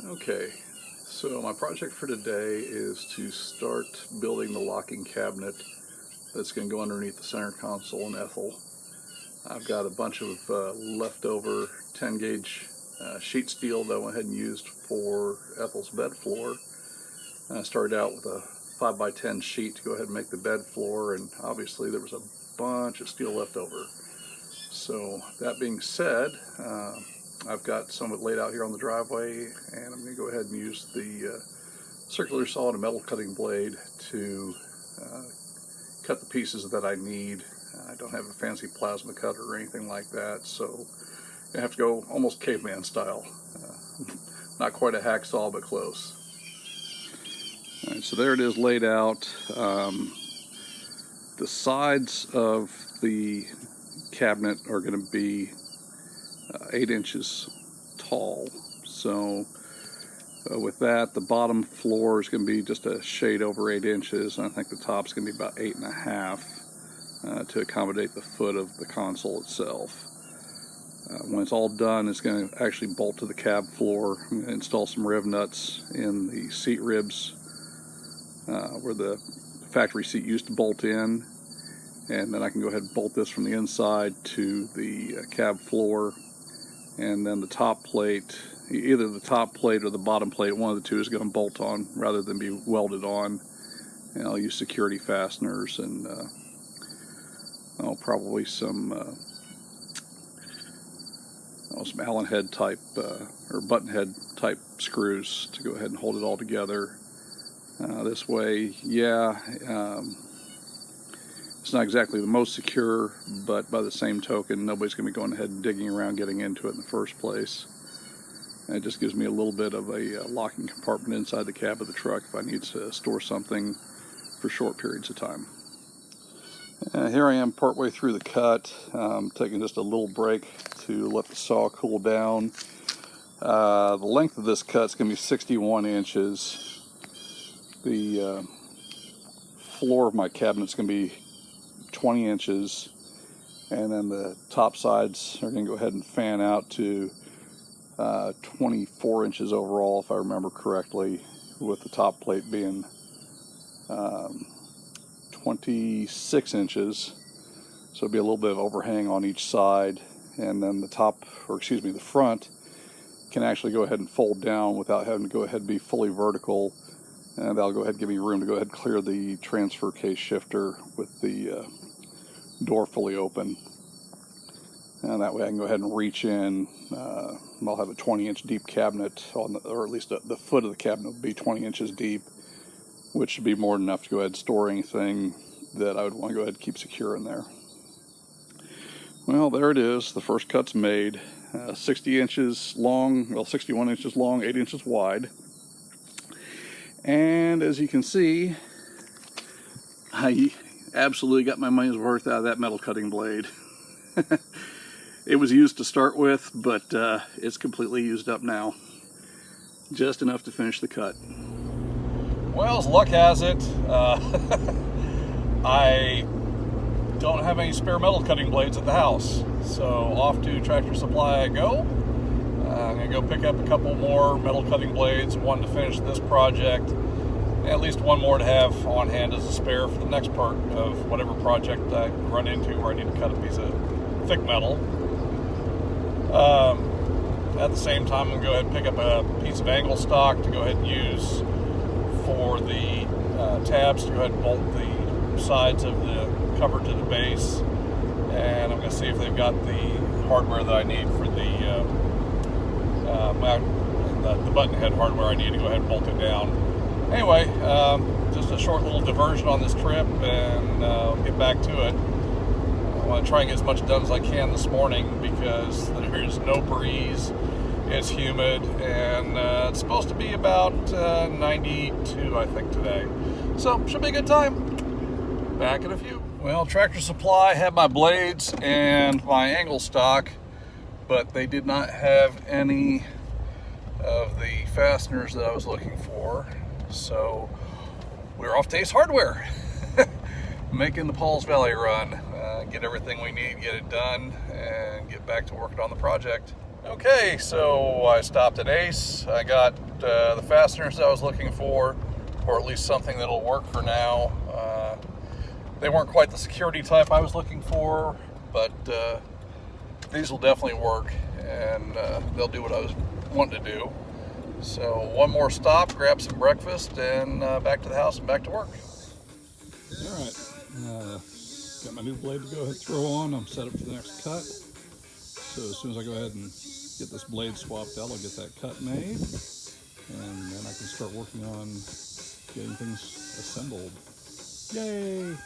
Okay, so my project for today is to start building the locking cabinet that's going to go underneath the center console in Ethyl. I've got a bunch of leftover 10 gauge sheet steel that I went ahead and used for Ethyl's bed floor. I started out with a 5x10 sheet to go ahead and make the bed floor, and obviously there was a bunch of steel left over. So that being said, I've got some of it laid out here on the driveway, and I'm going to go ahead and use the circular saw and a metal cutting blade to cut the pieces that I need. I don't have a fancy plasma cutter or anything like that, so I have to go almost caveman style. Not quite a hacksaw, but close. All right, so there it is laid out. The sides of the cabinet are going to be 8 inches tall. So with that, the bottom floor is going to be just a shade over 8 inches, and I think the top's going to be about 8.5 to accommodate the foot of the console itself. When it's all done, it's going to actually bolt to the cab floor. I'm going to install some rib nuts in the seat ribs where the factory seat used to bolt in, and then I can go ahead and bolt this from the inside to the cab floor. And then the top plate, either the top plate or the bottom plate, one of the two is going to bolt on rather than be welded on. And I'll use security fasteners and probably some Allen head type or button head type screws to go ahead and hold it all together. This way, yeah, it's not exactly the most secure, but by the same token, nobody's going to be going ahead and digging around getting into it in the first place. And it just gives me a little bit of a locking compartment inside the cab of the truck if I need to store something for short periods of time. Here I am partway through the cut, taking just a little break to let the saw cool down. The length of this cut is going to be 61 inches. The floor of my cabinet is going to be 20 inches, and then the top sides are going to go ahead and fan out to 24 inches overall, if I remember correctly, with the top plate being 26 inches. So it'll be a little bit of overhang on each side, and then the front can actually go ahead and fold down without having to go ahead and be fully vertical. And that'll go ahead and give me room to go ahead and clear the transfer case shifter with the door fully open. And that way I can go ahead and reach in. I'll have a 20-inch deep cabinet, or at least the foot of the cabinet will be 20 inches deep, which should be more than enough to go ahead and store anything that I would want to go ahead and keep secure in there. Well, there it is. The first cut's made. 60 inches long, well, 61 inches long, 8 inches wide. And as you can see, I absolutely got my money's worth out of that metal cutting blade. It was used to start with, but it's completely used up now. Just enough to finish the cut. Well, as luck has it, I don't have any spare metal cutting blades at the house. So off to Tractor Supply I go. I'm going to go pick up a couple more metal cutting blades, one to finish this project, and at least one more to have on hand as a spare for the next part of whatever project I run into where I need to cut a piece of thick metal. At the same time, I'm going to go ahead and pick up a piece of angle stock to go ahead and use for the tabs to go ahead and bolt the sides of the cover to the base. And I'm going to see if they've got the hardware that I need for the button head hardware I need to go ahead and bolt it down. Anyway, just a short little diversion on this trip, and I'll get back to it. I want to try and get as much done as I can this morning because there's no breeze, it's humid, and it's supposed to be about 92, I think, today. So, should be a good time. Back in a few. Well, Tractor Supply had my blades and my angle stock, but they did not have any of the fasteners that I was looking for. So we're off to Ace Hardware, making the Pauls Valley run, get everything we need, get it done, and get back to working on the project. Okay, so I stopped at Ace. I got the fasteners that I was looking for, or at least something that'll work for now. They weren't quite the security type I was looking for, but these will definitely work, and they'll do what I was wanting to do. So one more stop, grab some breakfast, and back to the house and back to work. All right, got my new blade to go ahead and throw on. I'm set up for the next cut. So as soon as I go ahead and get this blade swapped out, I'll get that cut made, and then I can start working on getting things assembled. Yay!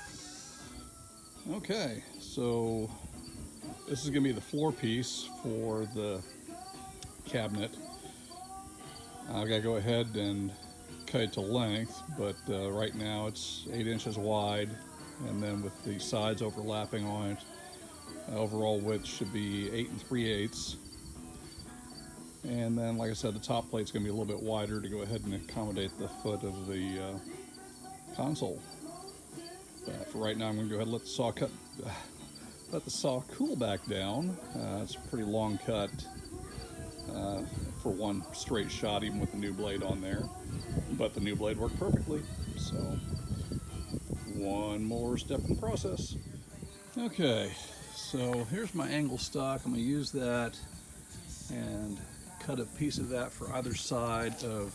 Okay, so this is going to be the floor piece for the cabinet. I've got to go ahead and cut it to length, but right now it's 8 inches wide, and then with the sides overlapping on it, overall width should be 8 3/8. And then, like I said, the top plate's going to be a little bit wider to go ahead and accommodate the foot of the console. For right now, I'm going to go ahead and let the saw cool back down. It's a pretty long cut for one straight shot, even with the new blade on there. But the new blade worked perfectly. So one more step in the process. Okay, so here's my angle stock. I'm going to use that and cut a piece of that for either side of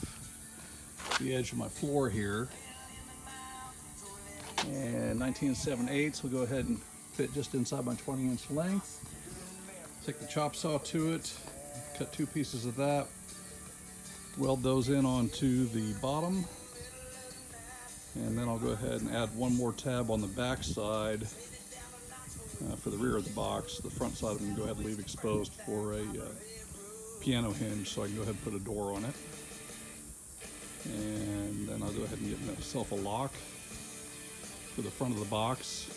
the edge of my floor here. And 19 7/8 will go ahead and fit just inside my 20-inch length. Take the chop saw to it, cut 2 pieces of that, weld those in onto the bottom, and then I'll go ahead and add one more tab on the back side for the rear of the box. The front side I'm going to go ahead and leave exposed for a piano hinge, so I can go ahead and put a door on it. And then I'll go ahead and get myself a lock for the front of the box,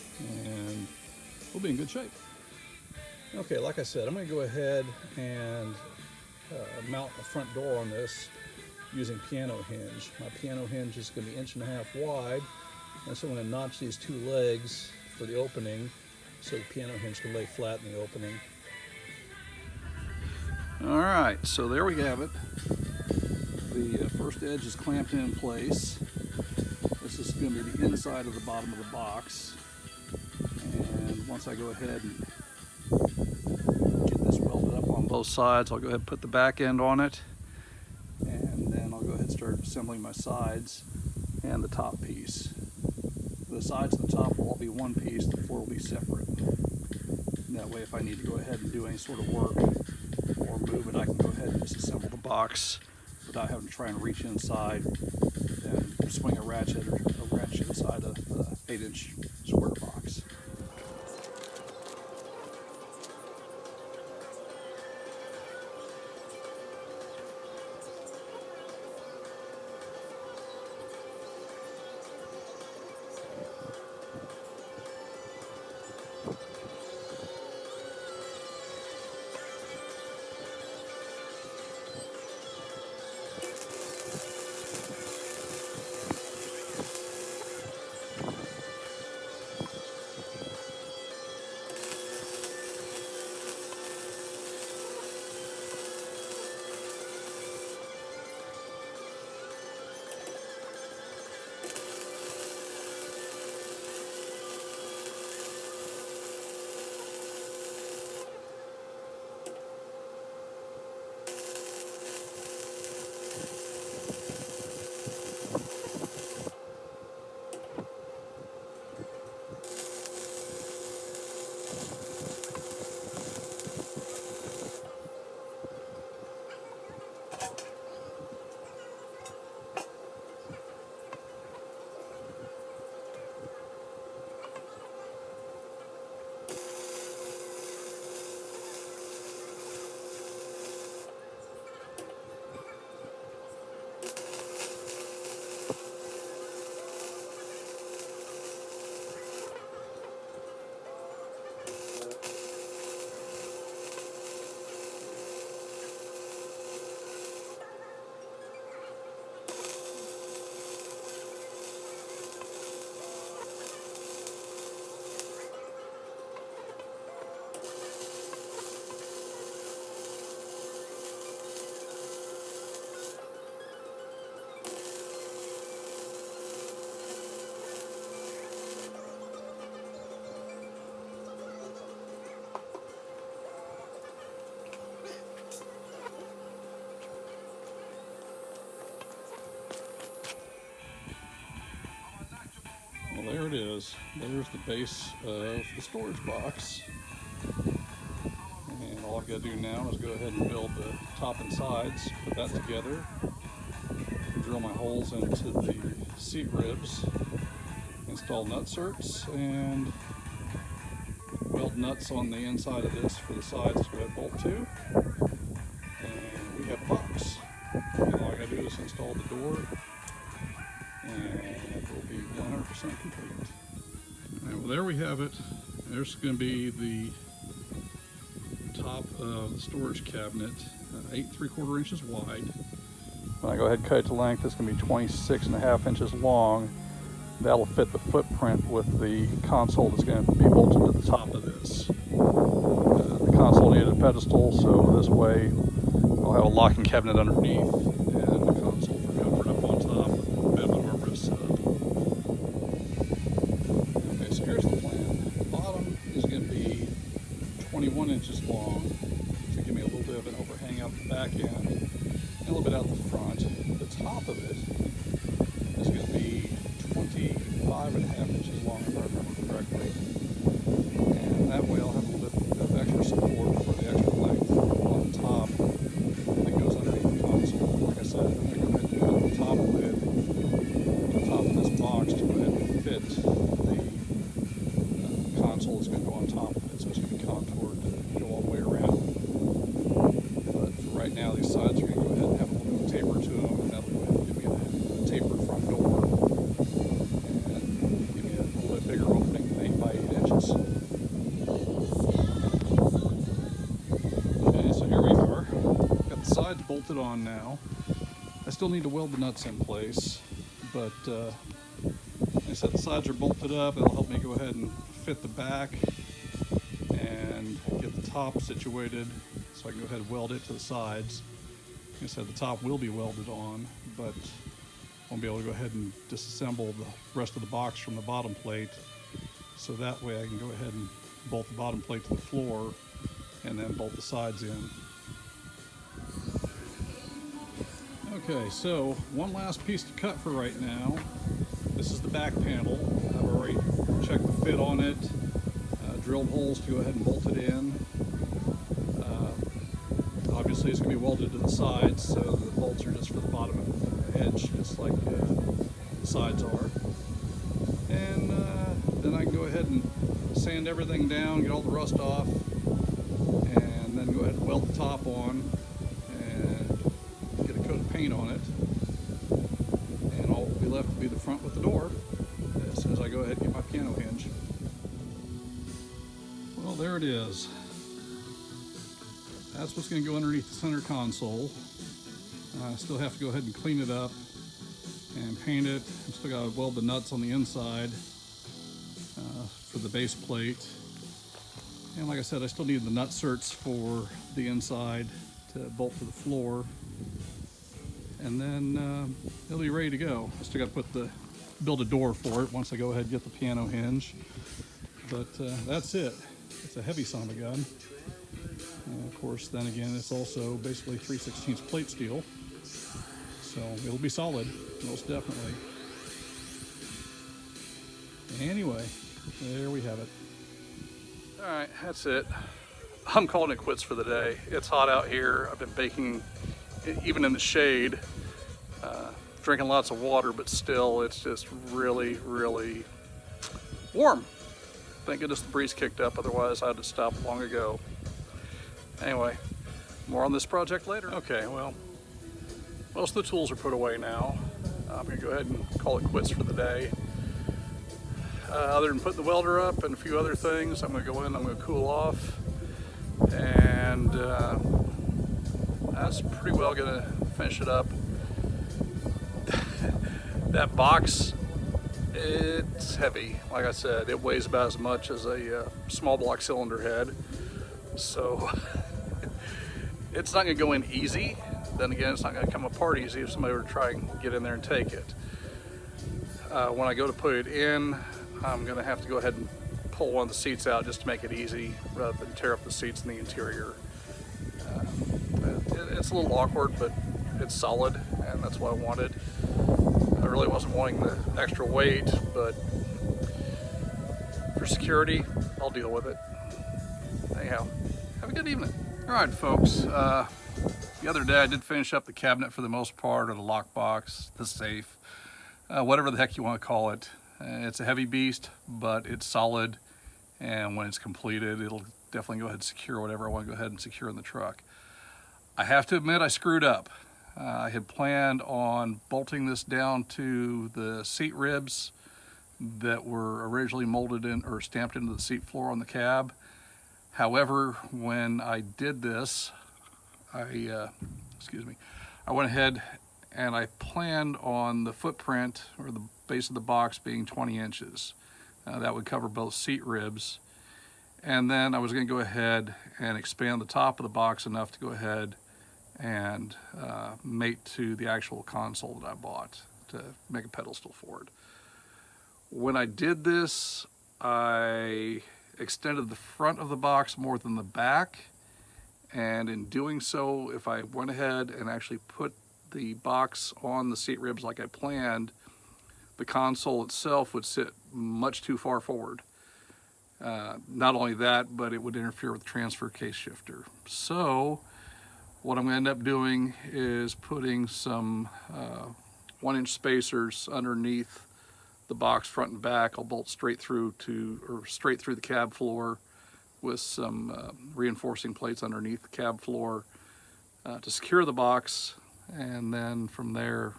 and we'll be in good shape. Okay, like I said, I'm going to go ahead and mount the front door on this using piano hinge. My piano hinge is going to be 1.5 inches wide, and so I'm going to notch these 2 legs for the opening so the piano hinge can lay flat in the opening. All right, so there we have it. The first edge is clamped in place. This is going to be the inside of the bottom of the box. And once I go ahead and get this welded up on both sides, I'll go ahead and put the back end on it. And then I'll go ahead and start assembling my sides and the top piece. The sides and the top will all be one piece, the floor will be separate. And that way, if I need to go ahead and do any sort of work or move it, I can go ahead and disassemble the box without having to try and reach inside and swing a wrench inside a 8-inch square box. is. There's the base of the storage box. And all I've got to do now is go ahead and build the top and sides, put that together, drill my holes into the seat ribs, install nut certs, and weld nuts on the inside of this for the sides to go ahead and bolt to. And we have a box. And all I got to do is install the door, and it will be 100% complete. All right, well, there we have it. There's going to be the top of the storage cabinet, 8 3/4 inches wide. When I go ahead and cut it to length, it's going to be 26.5 inches long. That'll fit the footprint with the console that's going to be bolted to the top of this. The console needed a pedestal, so this way I'll have a locking cabinet underneath and the console for comfort up on top with a bit of an armrest setup. Okay, so here's the plan. The bottom is going to be 21 inches long to give me a little bit of an overhang out the back end and a little bit out the front. The top of it is going to be 25.5 inches long, if I remember correctly. And that way I'll have a little bit of extra support for the extra length on the top that goes underneath the console. Like I said, I'm going to go ahead and cut the top lid on the top of this box to go ahead and fit the console that's going to go on top of it. So it's going to be contoured to go all the way around. But for right now, these sides are going to go ahead and have a little bit of taper to them, and that'll go ahead and give me a tapered front door. Bigger opening than 8 by 8 inches. Okay, so here we are. Got the sides bolted on now. I still need to weld the nuts in place, but like I said, the sides are bolted up. It'll help me go ahead and fit the back and get the top situated so I can go ahead and weld it to the sides. Like I said, the top will be welded on, but won't be able to go ahead and disassemble the rest of the box from the bottom plate, so that way I can go ahead and bolt the bottom plate to the floor and then bolt the sides in. Okay, so one last piece to cut for right now. This is the back panel. I've already checked the fit on it, drilled holes to go ahead and bolt it in. Obviously it's going to be welded to the sides, so the bolts are just for the bottom edge, just like the sides are. And then I can go ahead and sand everything down, get all the rust off, and then go ahead and weld the top on and get a coat of paint on it. And all will be left will be the front with the door as soon as I go ahead and get my piano hinge. Well, there it is. That's what's going to go underneath the center console. I still have to go ahead and clean it up and paint it. I've still got to weld the nuts on the inside for the base plate. And like I said, I still need the nut certs for the inside to bolt to the floor. And then it'll be ready to go. I still got to build a door for it once I go ahead and get the piano hinge. But that's it. It's a heavy son of a gun. And of course, then again, it's also basically 3/16 plate steel. So it'll be solid, most definitely. Anyway, there we have it. All right, that's it. I'm calling it quits for the day. It's hot out here. I've been baking even in the shade, drinking lots of water, but still it's just really, really warm. Thank goodness the breeze kicked up, otherwise I'd have stopped long ago. Anyway, more on this project later. Okay, well, most of the tools are put away now. I'm gonna go ahead and call it quits for the day. Other than putting the welder up and a few other things, I'm gonna go in, I'm gonna cool off, and that's pretty well gonna finish it up. That box, it's heavy. Like I said, it weighs about as much as a small block cylinder head. So it's not gonna go in easy. Then again, it's not gonna come apart easy if somebody were to try and get in there and take it. When I go to put it in, I'm gonna have to go ahead and pull one of the seats out just to make it easy rather than tear up the seats in the interior. It's a little awkward, but it's solid, and that's what I wanted. I really wasn't wanting the extra weight, but for security, I'll deal with it. Anyhow, have a good evening. All right, folks. The other day I did finish up the cabinet for the most part, or the lockbox, the safe, whatever the heck you want to call it. It's a heavy beast, but it's solid, and when it's completed, it'll definitely go ahead and secure whatever I want to go ahead and secure in the truck. I have to admit I screwed up. I had planned on bolting this down to the seat ribs that were originally molded in or stamped into the seat floor on the cab. However, when I did this, I went ahead and I planned on the footprint or the base of the box being 20 inches. That would cover both seat ribs. And then I was going to go ahead and expand the top of the box enough to go ahead and mate to the actual console that I bought to make a pedestal for it. When I did this, I extended the front of the box more than the back. And in doing so, if I went ahead and actually put the box on the seat ribs like I planned, the console itself would sit much too far forward. Not only that, but it would interfere with the transfer case shifter. So what I'm going to end up doing is putting some 1-inch spacers underneath the box front and back. I'll bolt straight through the cab floor with some reinforcing plates underneath the cab floor to secure the box, and then from there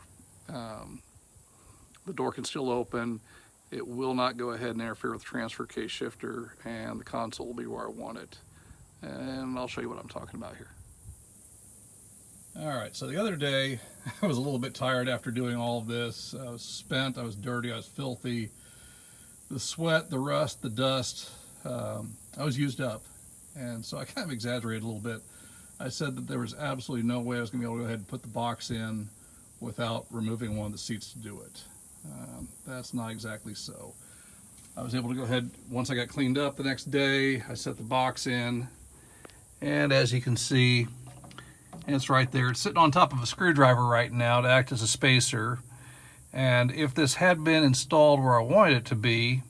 the door can still open. It will not go ahead and interfere with the transfer case shifter, and the console will be where I want it. And I'll show you what I'm talking about here. Alright, so the other day I was a little bit tired after doing all of this. I was spent, I was dirty, I was filthy. The sweat, the rust, the dust, I was used up, and so I kind of exaggerated a little bit. I said that there was absolutely no way I was going to be able to go ahead and put the box in without removing one of the seats to do it. That's not exactly so. I was able to go ahead, once I got cleaned up the next day, I set the box in, and as you can see, it's right there. It's sitting on top of a screwdriver right now to act as a spacer, and if this had been installed where I wanted it to be,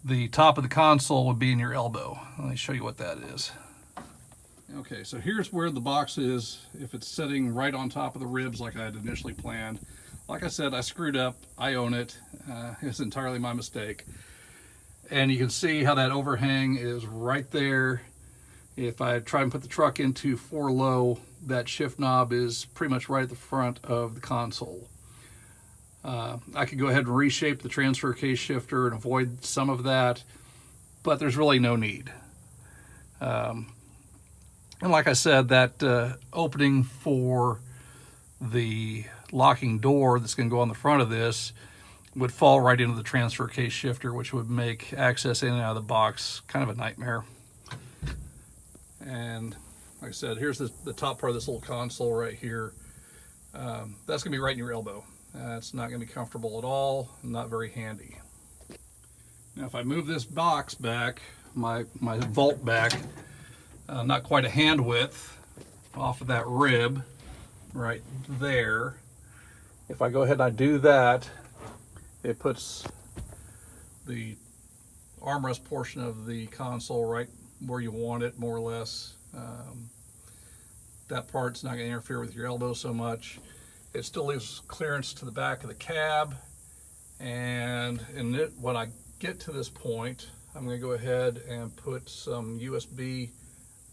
the top of the console would be in your elbow. Let me show you what that is. Okay, so here's where the box is if it's sitting right on top of the ribs like I had initially planned. Like I said, I screwed up. I own it. It's entirely my mistake. And you can see how that overhang is right there. If I try and put the truck into 4 low, that shift knob is pretty much right at the front of the console. I could go ahead and reshape the transfer case shifter and avoid some of that, but there's really no need. And like I said, that opening for the locking door that's going to go on the front of this would fall right into the transfer case shifter, which would make access in and out of the box kind of a nightmare. And like I said, here's the top part of this little console right here. That's going to be right in your elbow. It's not going to be comfortable at all, not very handy. Now if I move this box back, my vault back, not quite a hand width off of that rib right there, if I go ahead and I do that, it puts the armrest portion of the console right where you want it, more or less. That part's not going to interfere with your elbow so much. It still leaves clearance to the back of the cab, and when I get to this point, I'm going to go ahead and put some USB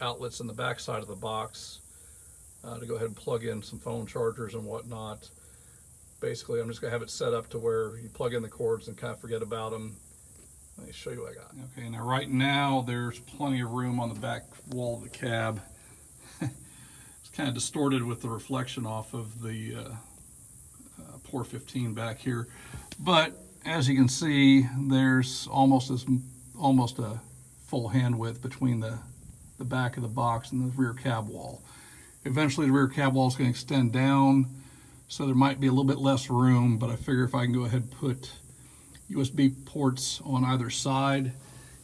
outlets in the back side of the box to go ahead and plug in some phone chargers and whatnot. Basically, I'm just going to have it set up to where you plug in the cords and kind of forget about them. Let me show you what I got. Okay, now right now there's plenty of room on the back wall of the cab. It's kind of distorted with the reflection off of the Pore 15 back here, but as you can see, there's almost a full hand width between the back of the box and the rear cab wall. Eventually the rear cab wall is going to extend down, so there might be a little bit less room, but I figure if I can go ahead and put USB ports on either side,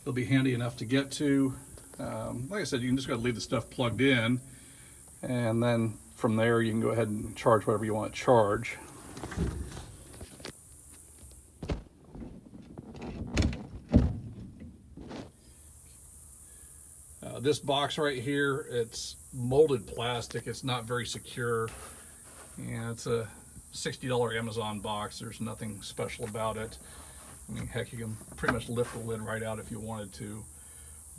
it'll be handy enough to get to. Like I said, you can just got to leave the stuff plugged in, and then from there you can go ahead and charge whatever you want to charge. This box right here, it's molded plastic. It's not very secure. And it's a $60 Amazon box. There's nothing special about it. I mean, heck, you can pretty much lift the lid right out if you wanted to.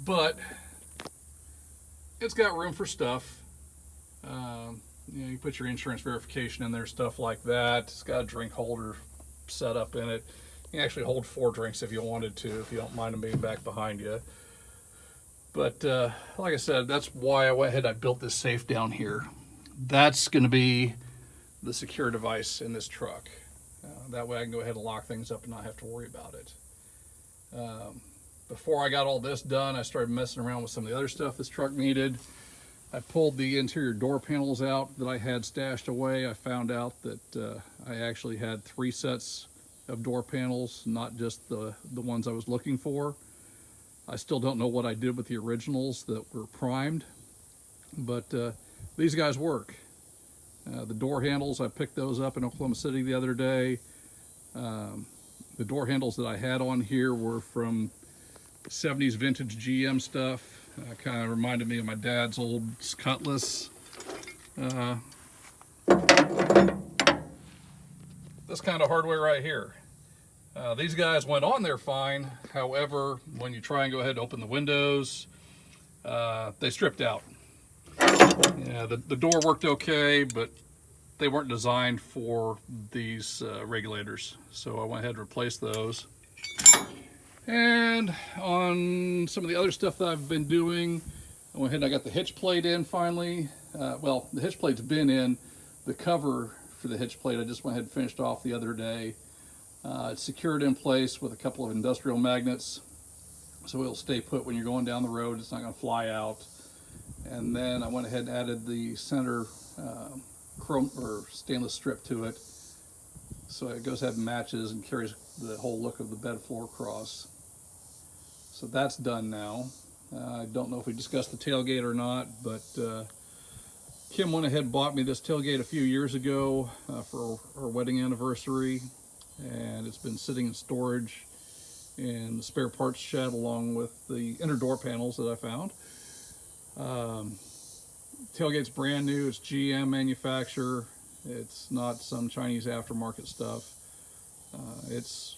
But it's got room for stuff. You know, you put your insurance verification in there, stuff like that. It's got a drink holder set up in it. You can actually hold 4 drinks if you wanted to, if you don't mind them being back behind you. But like I said, that's why I went ahead and I built this safe down here. That's going to be the secure device in this truck. That way I can go ahead and lock things up and not have to worry about it. Before I got all this done, I started messing around with some of the other stuff this truck needed. I pulled the interior door panels out that I had stashed away. I found out that I actually had 3 sets of door panels, not just the ones I was looking for. I still don't know what I did with the originals that were primed, but these guys work. The door handles, I picked those up in Oklahoma City the other day. The door handles that I had on here were from 70s vintage GM stuff. Kind of reminded me of my dad's old Cutlass. This kind of hardware right here. These guys went on there fine. However, when you try and go ahead and open the windows, they stripped out. Yeah, the door worked okay, but they weren't designed for these regulators. So I went ahead and replaced those. And on some of the other stuff that I've been doing, I went ahead and I got the hitch plate in finally. Well, the hitch plate's been in. The cover for the hitch plate I just went ahead and finished off the other day. It's secured in place with a couple of industrial magnets, so it'll stay put when you're going down the road. It's not going to fly out. And then I went ahead and added the center chrome or stainless strip to it, so it goes ahead and matches and carries the whole look of the bed floor across. So that's done now. I don't know if we discussed the tailgate or not, but Kim went ahead and bought me this tailgate a few years ago for our wedding anniversary, and it's been sitting in storage in the spare parts shed along with the inner door panels that I found. Tailgate's brand new. It's GM manufacturer. It's not some Chinese aftermarket stuff. It's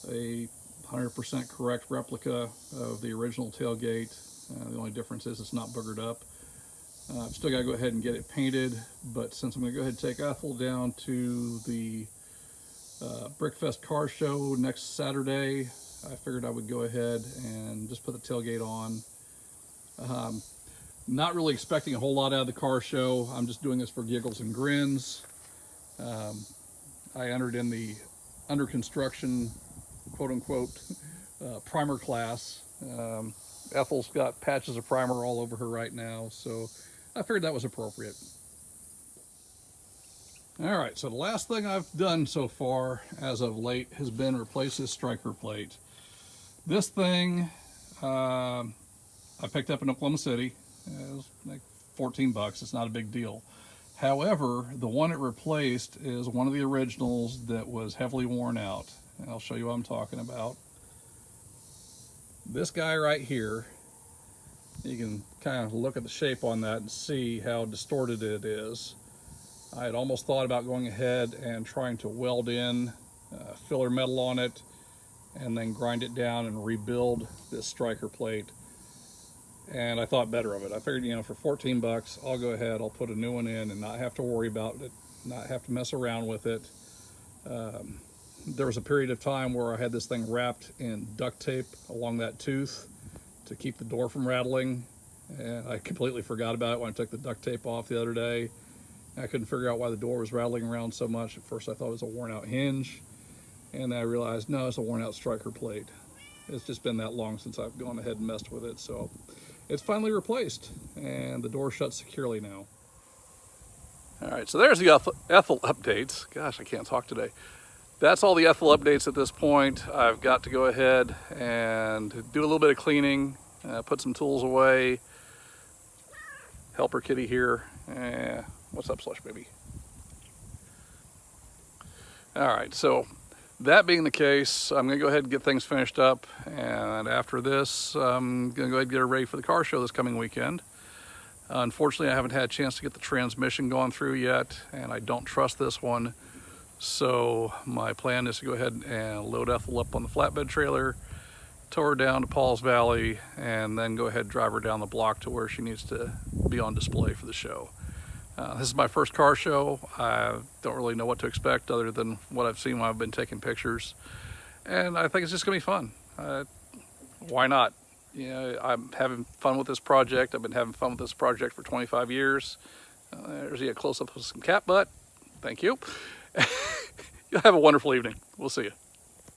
a 100% correct replica of the original tailgate. The only difference is it's not boogered up. I've still got to go ahead and get it painted, but since I'm going to go ahead and take Ethyl down to the Brickfest car show next Saturday, I figured I would go ahead and just put the tailgate on. Not really expecting a whole lot out of the car show. I'm just doing this for giggles and grins. I entered in the under construction, quote unquote, primer class. Ethyl's got patches of primer all over her right now, so I figured that was appropriate. All right, so the last thing I've done so far as of late has been replace this striker plate. This thing I picked up in Oklahoma City. It was like 14 bucks. It's not a big deal. However, the one it replaced is one of the originals that was heavily worn out. And I'll show you what I'm talking about. This guy right here, you can kind of look at the shape on that and see how distorted it is. I had almost thought about going ahead and trying to weld in filler metal on it and then grind it down and rebuild this striker plate. And I thought better of it. I figured, you know, for 14 bucks, I'll go ahead, I'll put a new one in and not have to worry about it, not have to mess around with it. There was a period of time where I had this thing wrapped in duct tape along that tooth to keep the door from rattling. And I completely forgot about it when I took the duct tape off the other day. I couldn't figure out why the door was rattling around so much. At first I thought it was a worn out hinge. And then I realized, no, it's a worn out striker plate. It's just been that long since I've gone ahead and messed with it. So it's finally replaced, and the door shuts securely now. All right, so there's the Ethyl updates. Gosh, I can't talk today. That's all the Ethyl updates at this point. I've got to go ahead and do a little bit of cleaning, put some tools away, help her kitty here. What's up, Slush Baby? All right, so That being the case, I'm going to go ahead and get things finished up, and after this, I'm going to go ahead and get her ready for the car show this coming weekend. Unfortunately, I haven't had a chance to get the transmission going through yet, and I don't trust this one. So my plan is to go ahead and load Ethel up on the flatbed trailer, tow her down to Paul's Valley, and then go ahead and drive her down the block to where she needs to be on display for the show. This is my first car show. I don't really know what to expect other than what I've seen when I've been taking pictures. And I think it's just gonna be fun. Why not? You know, I'm having fun with this project. I've been having fun with this project for 25 years. There's a close-up of some cat butt. Thank you. You'll have a wonderful evening. We'll see you.